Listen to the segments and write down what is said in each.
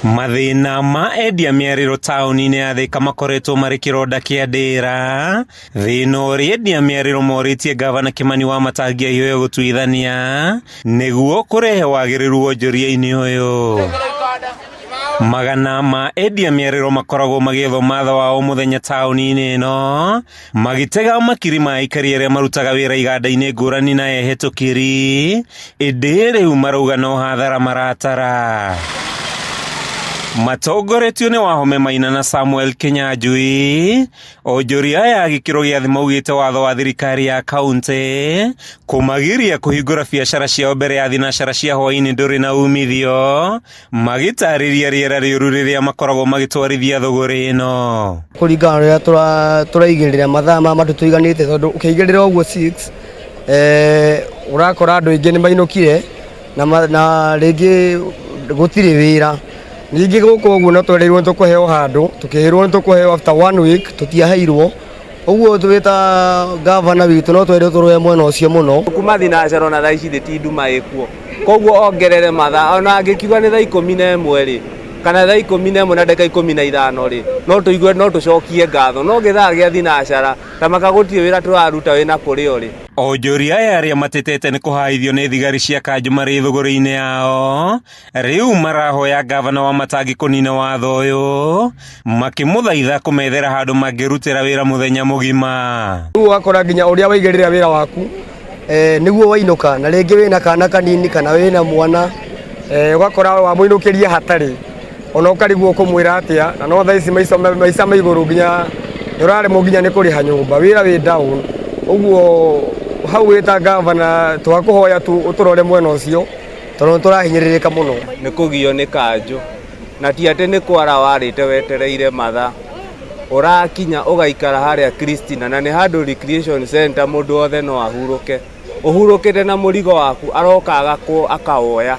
Mathina ma endia mĩarĩro taũni-inĩ ya Thika makoretwo marĩ kĩronda kĩa ndĩra. Thĩna ũrĩa endia mĩarĩro morĩtie gavana Kimani Wamatangi aihoe gũtuithania nĩguo kũrehe wagĩrĩru wonjoria-inĩ ũyũ. Magana ma endia mĩarĩro makoragwo magĩethwo matha wa o mũthenya taũni-inĩ ĩno, magĩtega makiri ma aikari arĩa marutaga wĩra iganda-inĩ ngũrani na ehetũkĩri, ĩndĩ rĩu marauga no hathara maratara. Matongoretio nĩ Wahome Maina na Samuel Kinyanjui, onjoria ya gĩkĩro gĩa thĩ maugĩte watho wa thirikari ya kaunti kũmagiria kũhingũra biacara ciao mbere ya thinacara cia hwaĩ-inĩ ndũrĩ na umithio, magĩtarĩria rĩera rĩũru rĩrĩa makoragwo magĩtwarithia thũgũrĩ ĩno. Kũringana na rĩrĩa tũraigĩrĩra mathaa ma matũ tũiganĩte, tondũ ũkĩigĩrĩra ũguo 6 ũrakora andũ aingĩ nĩ mainũkire na rĩngĩ gũtirĩ wĩra. Ningĩ gũkũ ũguo no twereirwo tũkũheo handũ, tũkĩhĩrwo nĩ tũkũheo after 1 week, tũtiaheirwo. Ũguo twĩta gavana witũ no twereirwo tũrũe mwena ũcio mũno. Kuma thinacara na thaa ici ti nduma ĩkuo, koguo ongerere mathaa, ona angĩkiuga nĩ thaa 11 rĩ, kana thaa 11 na ndagĩka 15 rĩ, no tũigue no tũcokie ngatho. No gĩthaa gĩa thinacara ta makagũtirĩ wĩra tũraruta wĩna kũrĩo rĩ. Onjoria arĩa matetete nĩ kũhaithio nĩ thigari cia kanjũ marĩ thũgũrĩ-inĩ yao, rĩu marahoya gavana Wamatangi kũnina watho ũyũ, makĩmũthaitha kũmethera handũ mangĩrutĩra wĩra mũthenya mũgima. Rĩu wakora nginya ũrĩa waigĩrĩra wĩra waku nĩguo wainũka, na rĩngĩ wĩna kana kanini kana wĩna mwana, ũgakora wamũinũkĩria hatarĩ, ona ũkarigwo kũmwĩra atĩa, na no thaa ici maica ma igũrũ nginya nĩũraremwo nginya nĩ kũrĩha nyũmba, wĩra wĩ down. Ũguo hau wĩta gavana twakũhoya tu ũtũrore mwena ũcio, tondũ tũrahinyĩrĩrĩka mũno. Nĩ kũgio nĩ kanjũ, na ti atĩ nĩ kwara warĩte wetereire mathaa, ũrakinya ũgaikara harĩa Christina, na nĩ handũ recreation center, mũndũ wothe no ahurũke. Ũhurũkĩte na mũrigo waku aroka akawoya,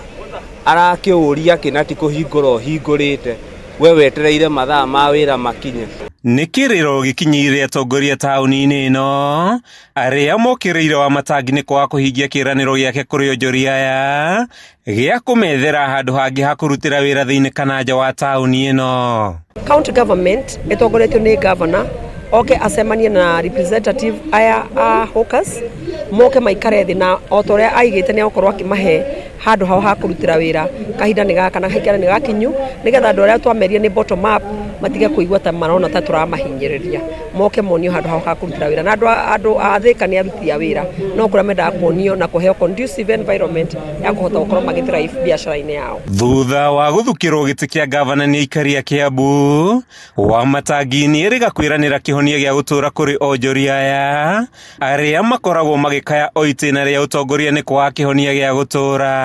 arakĩũria kĩna ti kũhingũra ũhingũrĩte, we wetereire mathaa ma wĩra makinye. Nĩ kĩrĩro gĩkinyĩire atongoria taũni-inĩ ĩno, arĩa mokĩrĩire Wamatangi nĩ kwaga kũhingia kĩĩranĩro gĩake kũrĩ onjoria aya gĩa kũmethera handũ hangĩ ha kũrutĩra wĩra thĩinĩ kana nja wa taũni ĩno. County government ĩtongoretio nĩ gavana oke acemanie na representative aya a hawkers, moke maikare thĩ na o ta ũrĩa aigĩte nĩ agũkorwo akĩmahe handũ hao ha kũrutĩra wĩra kahinda nĩ gaka na haikara nĩ gakinyu, nĩgetha andũ arĩa twameria nĩ bottom up matige kũigua ta marona ta tũramahinyĩrĩria, moke monio handũ hao ha kũrutĩra wĩra. Na andũ a Thika nĩ aruti a wĩra, no kũrĩa mendaga kuonio na kũheo conducive environment ya kũhota gũkorwo magĩthrive biacara-inĩ yao. Thutha wa gũthukĩrwo gĩtĩ kĩa gavana nĩ aikari a Kiambu, Wamatangi nĩ erĩga kwĩranĩra kĩhonia gĩa gũtũũra kũrĩ onjoria aya arĩa makoragwo magĩkaya o itĩna rĩa ũtongoria nĩ kwaga kĩhonia gĩa gũtũũra.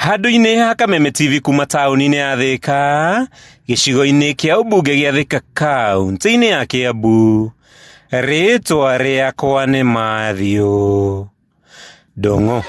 Handũ-inĩ ha Kameme TV kuma taũni-inĩ ya Thika, gĩcigo-inĩ kĩa ũmbunge gĩa Thika kaunti-inĩ ya Kiambu, rĩtwa rĩakwa nĩ Matthew Ndong'o.